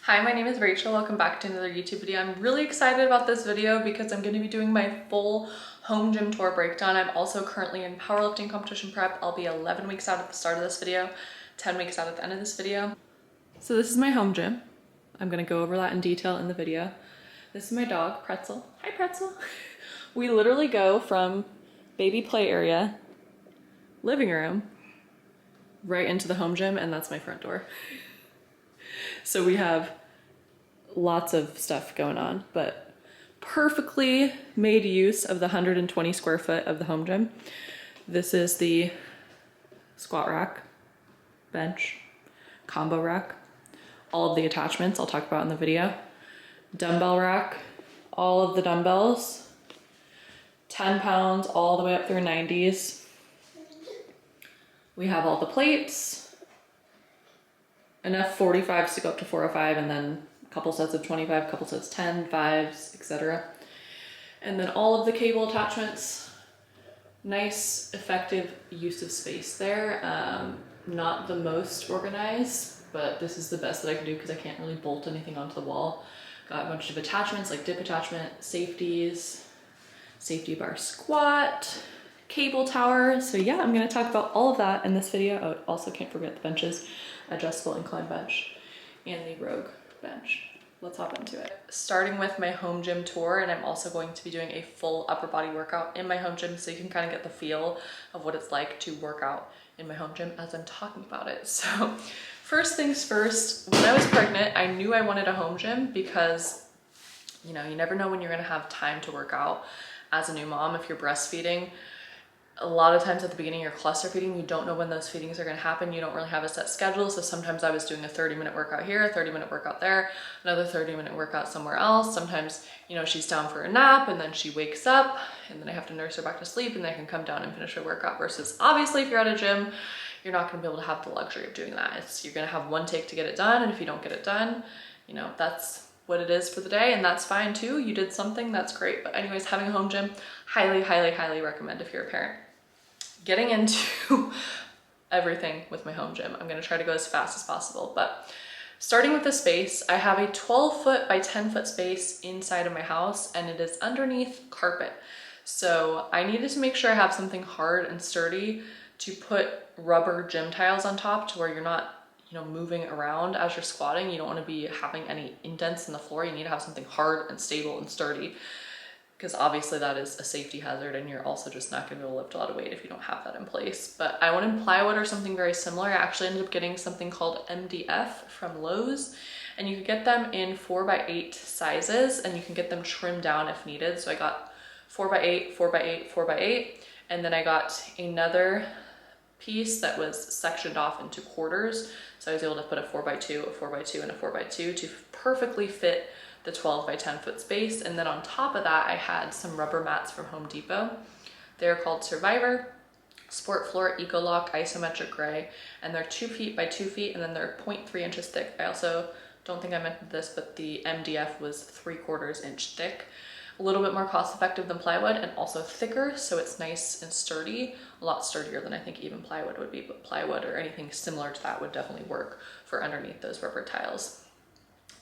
Hi, my name is Rachel. Welcome back to another YouTube video. I'm really excited about this video because I'm going to be doing my full home gym tour breakdown. I'm also currently in powerlifting competition prep. I'll be 11 weeks out at the start of this video, 10 weeks out at the end of this video. So this is my home gym. I'm going to go over that in detail in the video. This is my dog, Pretzel. Hi, Pretzel. We literally go from baby play area, living room, right into the home gym, and that's my front door. So we have lots of stuff going on, but perfectly made use of the 120 square foot of the home gym. This is the squat rack, bench, combo rack, all of the attachments I'll talk about in the video, dumbbell rack, all of the dumbbells, 10 pounds all the way up through 90s. We have all the plates, enough 45s to go up to 405, and then a couple sets of 25, a couple sets 10, 5s, etc. And then all of the cable attachments. Nice, effective use of space there. Not the most organized, but this is the best that I can do because I can't really bolt anything onto the wall. Got a bunch of attachments like dip attachment, safeties, safety bar squat, cable tower. So yeah, I'm gonna talk about all of that in this video. Oh, also can't forget the benches, adjustable incline bench, and the Rogue bench. Let's hop into it. Starting with my home gym tour, and I'm also going to be doing a full upper body workout in my home gym so you can kind of get the feel of what it's like to work out in my home gym as I'm talking about it. So first things first, when I was pregnant, I knew I wanted a home gym because, you know, you never know when you're gonna have time to work out as a new mom if you're breastfeeding. A lot of times at the beginning you're cluster feeding, you don't know when those feedings are going to happen. You don't really have a set schedule. So sometimes I was doing a 30-minute workout here, a 30-minute workout there, another 30-minute workout somewhere else. Sometimes, you know, she's down for a nap and then she wakes up and then I have to nurse her back to sleep and then I can come down and finish her workout. Versus obviously if you're at a gym, you're not going to be able to have the luxury of doing that. You're going to have one take to get it done. And if you don't get it done, you know, that's what it is for the day, and that's fine too. You did something, that's great. But anyways, having a home gym, highly, highly, highly recommend if you're a parent. Getting into everything with my home gym. I'm gonna try to go as fast as possible, but starting with the space, I have a 12 foot by 10 foot space inside of my house, and it is underneath carpet. So I needed to make sure I have something hard and sturdy to put rubber gym tiles on top to where you're not, you know, moving around as you're squatting. You don't wanna be having any indents in the floor. You need to have something hard and stable and sturdy, because obviously that is a safety hazard and you're also just not gonna be able to lift a lot of weight if you don't have that in place. But I wanted plywood or something very similar. I actually ended up getting something called MDF from Lowe's, and you can get them in 4x8 sizes and you can get them trimmed down if needed. So I got 4x8, 4x8, 4x8, and then I got another piece that was sectioned off into quarters. So I was able to put a 4x2, a 4x2, and a 4x2 to perfectly fit the 12 by 10 foot space. And then on top of that, I had some rubber mats from Home Depot. They're called Survivor Sport Floor Eco-Lock Isometric Gray, and they're 2 feet by 2 feet, and then they're 0.3 inches thick. I also don't think I mentioned this, but the MDF was 3/4 inch thick. A little bit more cost effective than plywood and also thicker, so it's nice and sturdy, a lot sturdier than I think even plywood would be, but plywood or anything similar to that would definitely work for underneath those rubber tiles.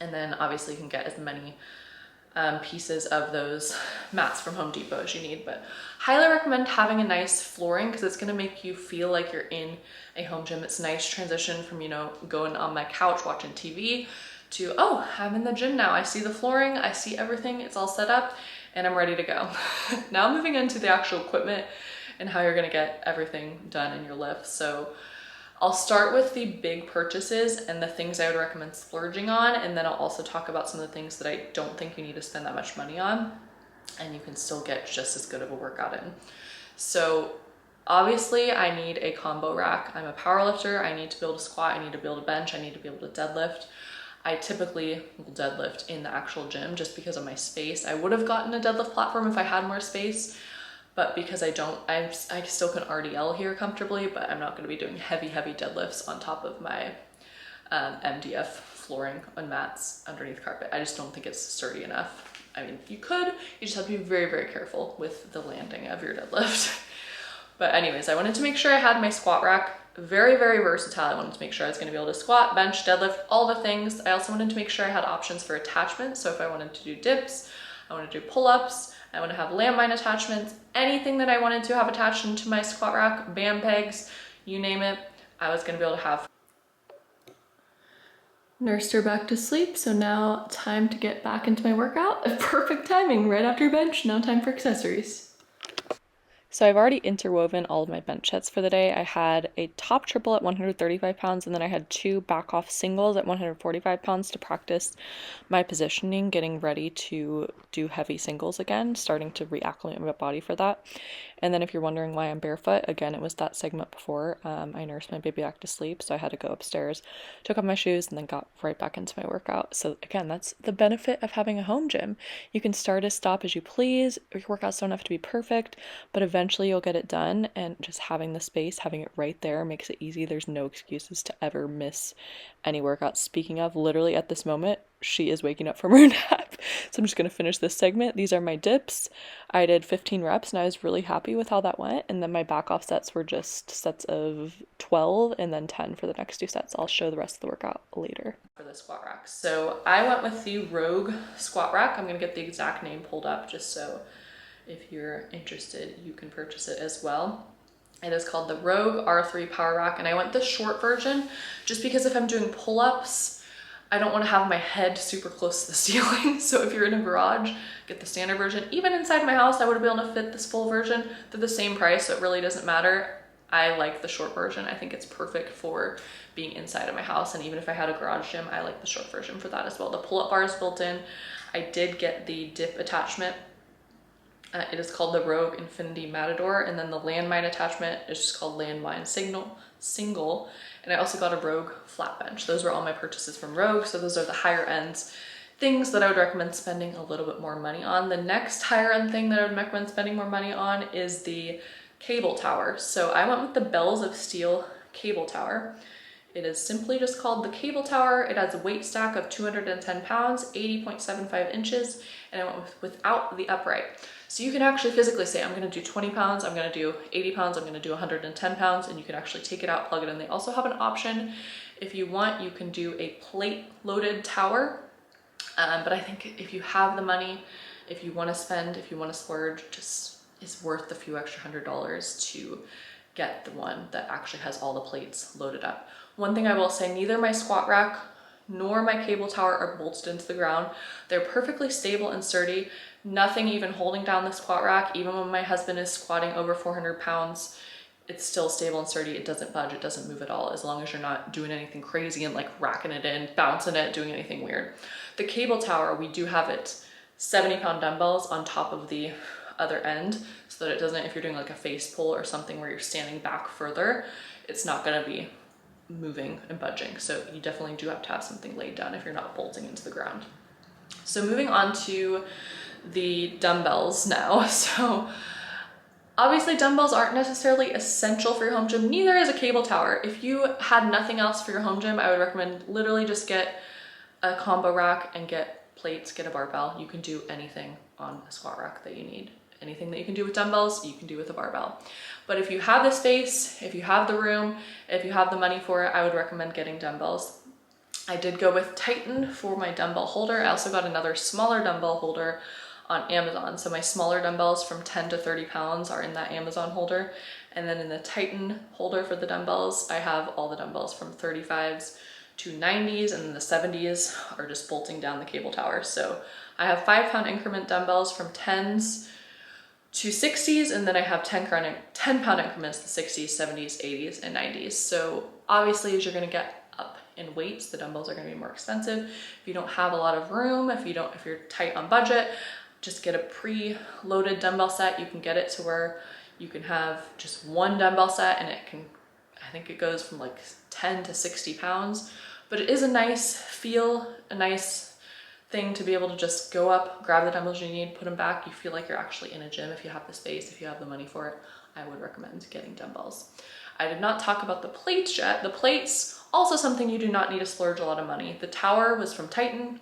And then obviously you can get as many pieces of those mats from Home Depot as you need, but highly recommend having a nice flooring because it's gonna make you feel like you're in a home gym. It's a nice transition from, you know, going on my couch watching TV to, oh, I'm in the gym now. I see the flooring, I see everything, it's all set up, and I'm ready to go. Now moving into the actual equipment and how you're gonna get everything done in your lift. So I'll start with the big purchases and the things I would recommend splurging on, and then I'll also talk about some of the things that I don't think you need to spend that much money on and you can still get just as good of a workout in. So obviously I need a combo rack. I'm a power lifter. I need to be able to squat, I need to be able to bench, I need to be able to deadlift. I typically will deadlift in the actual gym just because of my space. I would have gotten a deadlift platform if I had more space, but because I don't, I still can RDL here comfortably, but I'm not gonna be doing heavy deadlifts on top of my MDF flooring and mats underneath carpet. I just don't think it's sturdy enough. I mean, you could, you just have to be very careful with the landing of your deadlift. But anyways, I wanted to make sure I had my squat rack very, very versatile. I wanted to make sure I was going to be able to squat, bench, deadlift, all the things. I also wanted to make sure I had options for attachments. So if I wanted to do dips, I want to do pull-ups, I want to have landmine attachments, anything that I wanted to have attached into my squat rack, band pegs, you name it, I was going to be able to have. Nursed her back to sleep, so now time to get back into my workout. Perfect timing, right after bench, now time for accessories. So I've already interwoven all of my bench sets for the day. I had a top triple at 135 pounds, and then I had 2 back off singles at 145 pounds to practice my positioning, getting ready to do heavy singles again, starting to reacclimate my body for that. And then if you're wondering why I'm barefoot, again, it was that segment before. I nursed my baby back to sleep, so I had to go upstairs, took off my shoes, and then got right back into my workout. So again, that's the benefit of having a home gym. You can start as stop as you please. Your workouts don't have to be perfect, but eventually you'll get it done, and just having the space, having it right there makes it easy. There's no excuses to ever miss any workouts. Speaking of, literally at this moment, she is waking up from her nap. So I'm just going to finish this segment. These are my dips. I did 15 reps and I was really happy with how that went. And then my back off sets were just sets of 12 and then 10 for the next 2 sets. I'll show the rest of the workout later. For the squat rack. So I went with the Rogue squat rack. I'm going to get the exact name pulled up just so if you're interested, you can purchase it as well. It is called the Rogue R3 Power Rack, and I went the short version just because if I'm doing pull-ups, I don't want to have my head super close to the ceiling. So if you're in a garage, get the standard version. Even inside my house, I would be able to fit this full version. They're the same price, so it really doesn't matter. I like the short version. I think it's perfect for being inside of my house, and even if I had a garage gym, I like the short version for that as well. The pull-up bar is built in. I did get the dip attachment. It is called the Rogue Infinity Matador, and then the landmine attachment is just called landmine single. And I also got a Rogue flat bench. Those were all my purchases from Rogue, so those are the higher ends things that I would recommend spending a little bit more money on. The next higher end thing that I would recommend spending more money on is the cable tower. So I went with the Bells of Steel cable tower. It is simply just called the cable tower. It has a weight stack of 210 pounds, 80.75 inches, and I went without the upright. So you can actually physically say, I'm gonna do 20 pounds, I'm gonna do 80 pounds, I'm gonna do 110 pounds, and you can actually take it out, plug it in. They also have an option, if you want, you can do a plate loaded tower. But I think if you have the money, if you wanna spend, if you wanna splurge, just it's worth the few extra $100 to get the one that actually has all the plates loaded up. One thing I will say, neither my squat rack nor my cable tower are bolted into the ground. They're perfectly stable and sturdy. Nothing even holding down the squat rack. Even when my husband is squatting over 400 pounds, it's still stable and sturdy. It doesn't budge, it doesn't move at all, as long as you're not doing anything crazy and like racking it in, bouncing it, doing anything weird. The cable tower, we do have it 70-pound dumbbells on top of the other end, so that it doesn't, if you're doing like a face pull or something where you're standing back further, it's not gonna be moving and budging. So you definitely do have to have something laid down if you're not bolting into the ground. So moving on to the dumbbells now. So obviously dumbbells aren't necessarily essential for your home gym, neither is a cable tower. If you had nothing else for your home gym, I would recommend literally just get a combo rack and get plates, get a barbell. You can do anything on a squat rack that you need. Anything that you can do with dumbbells, you can do with a barbell. But if you have the space, if you have the room, if you have the money for it, I would recommend getting dumbbells. I did go with Titan for my dumbbell holder. I also got another smaller dumbbell holder on Amazon. So my smaller dumbbells from 10 to 30 pounds are in that Amazon holder. And then in the Titan holder for the dumbbells, I have all the dumbbells from 35s to 90s, and then the 70s are just bolting down the cable tower. So I have 5-pound increment dumbbells from 10s to 60s, and then I have 10-pound increments, the 60s, 70s, 80s, and 90s. So obviously as you're gonna get up in weights, the dumbbells are gonna be more expensive. If you don't have a lot of room, if you're tight on budget, just get a pre-loaded dumbbell set. You can get it to where you can have just one dumbbell set, and it can, I think it goes from like 10 to 60 pounds, but it is a nice feel, a nice thing to be able to just go up, grab the dumbbells you need, put them back. You feel like you're actually in a gym if you have the space, if you have the money for it. I would recommend getting dumbbells. I did not talk about the plates yet. The plates, also something you do not need to splurge a lot of money. The tower was from Titan,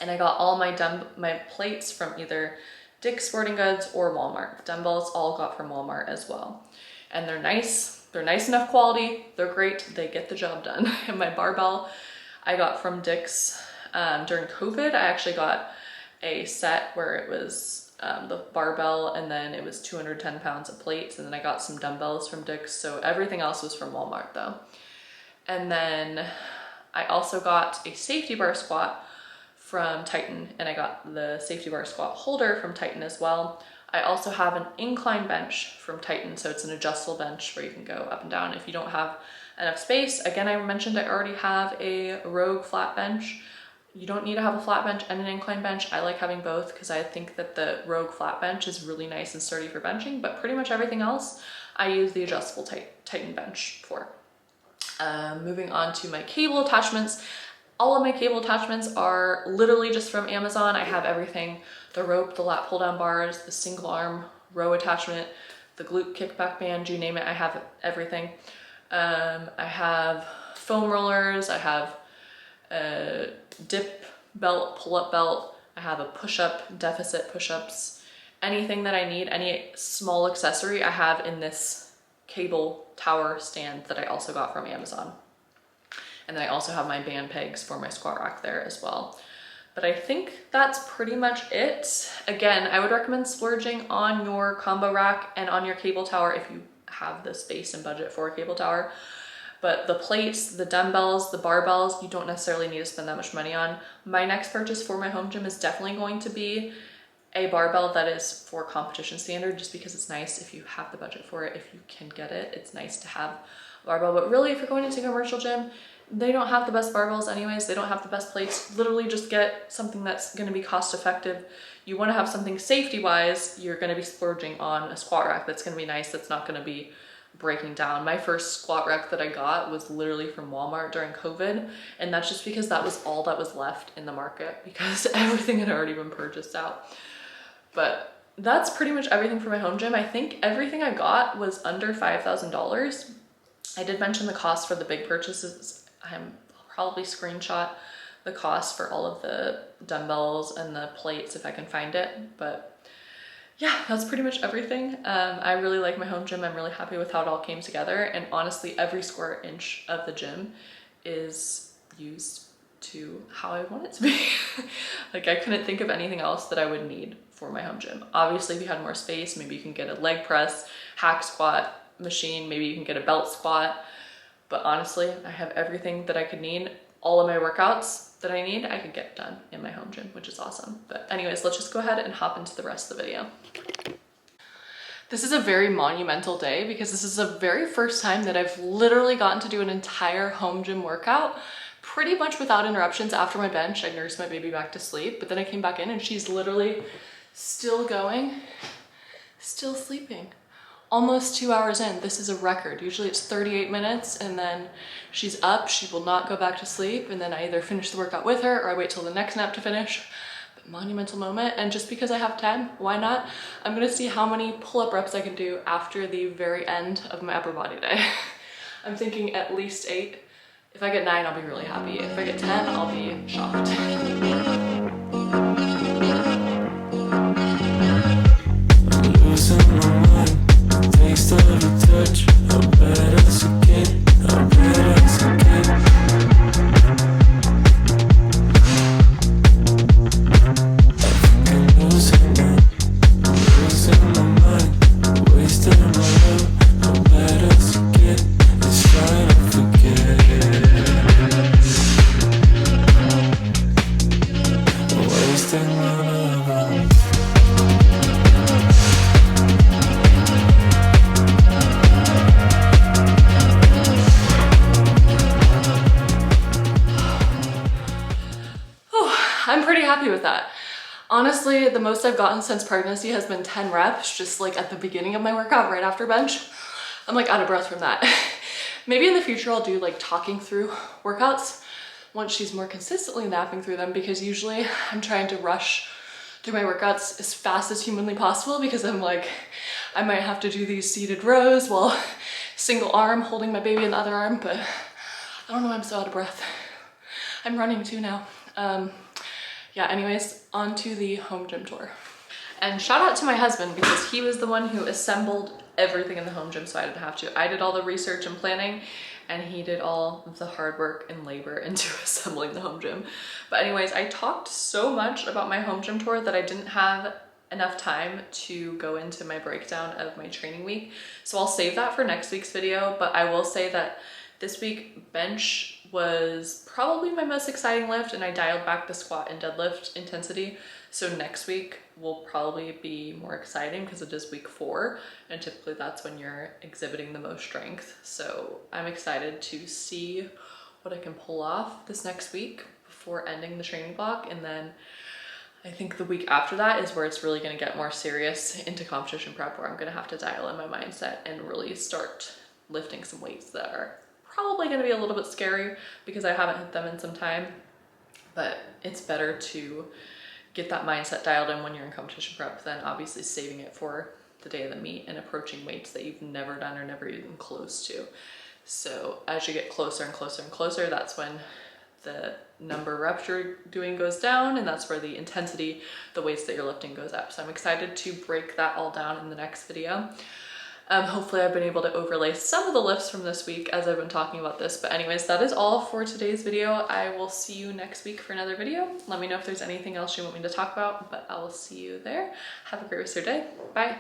and I got all my plates from either Dick's Sporting Goods or Walmart. Dumbbells all got from Walmart as well. And they're nice, They're nice enough quality, they're great, they get the job done. And my barbell I got from Dick's during COVID. I actually got a set where it was the barbell and then it was 210 pounds of plates, and then I got some dumbbells from Dick's. So everything else was from Walmart though. And then I also got a safety bar squat from Titan, and I got the safety bar squat holder from Titan as well. I also have an incline bench from Titan, so it's an adjustable bench where you can go up and down if you don't have enough space. Again, I mentioned I already have a Rogue flat bench. You don't need to have a flat bench and an incline bench. I like having both because I think that the Rogue flat bench is really nice and sturdy for benching, but pretty much everything else I use the adjustable Titan bench for. Moving on to my cable attachments. All of my cable attachments are literally just from Amazon. I have everything: the rope, the lat pull down bars, the single arm row attachment, the glute kickback band, you name it, I have everything. I have foam rollers, I have a dip belt, pull-up belt, I have a push-up, deficit push-ups, anything that I need, any small accessory I have in this cable tower stand that I also got from Amazon. And then I also have my band pegs for my squat rack there as well. But I think that's pretty much it. Again, I would recommend splurging on your combo rack and on your cable tower if you have the space and budget for a cable tower. But the plates, the dumbbells, the barbells, you don't necessarily need to spend that much money on. My next purchase for my home gym is definitely going to be a barbell that is for competition standard, just because it's nice if you have the budget for it, if you can get it. It's nice to have a barbell, but really if you're going into a commercial gym, they don't have the best barbells anyways, they don't have the best plates. Literally just get something that's gonna be cost effective. You wanna have something safety wise, you're gonna be splurging on a squat rack that's gonna be nice, that's not gonna be breaking down. My first squat rack that I got was literally from Walmart during COVID, and that's just because that was all that was left in the market because everything had already been purchased out. But that's pretty much everything for my home gym. I think everything I got was under $5,000. I did mention the cost for the big purchases. I'll probably screenshot the cost for all of the dumbbells and the plates if I can find it. But yeah, that's pretty much everything. I really like my home gym. I'm really happy with how it all came together. And honestly, every square inch of the gym is used to how I want it to be. Like I couldn't think of anything else that I would need for my home gym. Obviously, if you had more space, maybe you can get a leg press, hack squat machine, maybe you can get a belt squat. But honestly, I have everything that I could need. All of my workouts that I need, I could get done in my home gym, which is awesome. But anyways, let's just go ahead and hop into the rest of the video. This is a very monumental day because this is the very first time that I've literally gotten to do an entire home gym workout pretty much without interruptions. After my bench, I nursed my baby back to sleep, but then I came back in and she's literally still going, still sleeping. Almost 2 hours in. This is a record. Usually it's 38 minutes and then she's up, she will not go back to sleep, and then I either finish the workout with her or I wait till the next nap to finish. But monumental moment, and just because I have 10, why not? I'm gonna see how many pull-up reps I can do after the very end of my upper body day. I'm thinking at least 8. If I get 9, I'll be really happy. If I get 10, I'll be shocked. Taste of your touch, how bad as a kid, how bad as a kid. I think I'm losing my mind, wasting my love, how bad as a kid, it's trying to forget. Wasting my love. I'm pretty happy with that. Honestly, the most I've gotten since pregnancy has been 10 reps, just like at the beginning of my workout, right after bench. I'm like out of breath from that. Maybe in the future I'll do like talking through workouts once she's more consistently napping through them, because usually I'm trying to rush through my workouts as fast as humanly possible because I'm like, I might have to do these seated rows while single arm holding my baby in the other arm, but I don't know why I'm so out of breath. I'm running too now. Yeah, anyways, on to the home gym tour. And shout out to my husband because he was the one who assembled everything in the home gym so I didn't have to. I did all the research and planning, and he did all of the hard work and labor into assembling the home gym. But anyways, I talked so much about my home gym tour that I didn't have enough time to go into my breakdown of my training week. So I'll save that for next week's video, but I will say that this week bench was probably my most exciting lift, and I dialed back the squat and deadlift intensity. So next week will probably be more exciting because it is week 4, and typically that's when you're exhibiting the most strength. So I'm excited to see what I can pull off this next week before ending the training block. And then I think the week after that is where it's really going to get more serious into competition prep, where I'm going to have to dial in my mindset and really start lifting some weights that are probably going to be a little bit scary because I haven't hit them in some time. But it's better to get that mindset dialed in when you're in competition prep than obviously saving it for the day of the meet and approaching weights that you've never done or never even close to. So as you get closer and closer and closer, that's when the number of reps you're doing goes down, and that's where the intensity, the weights that you're lifting, goes up. So I'm excited to break that all down in the next video. Hopefully I've been able to overlay some of the lifts from this week as I've been talking about this. But anyways, that is all for today's video. I will see you next week for another video. Let me know if there's anything else you want me to talk about, but I will see you there. Have a great rest of your day. Bye.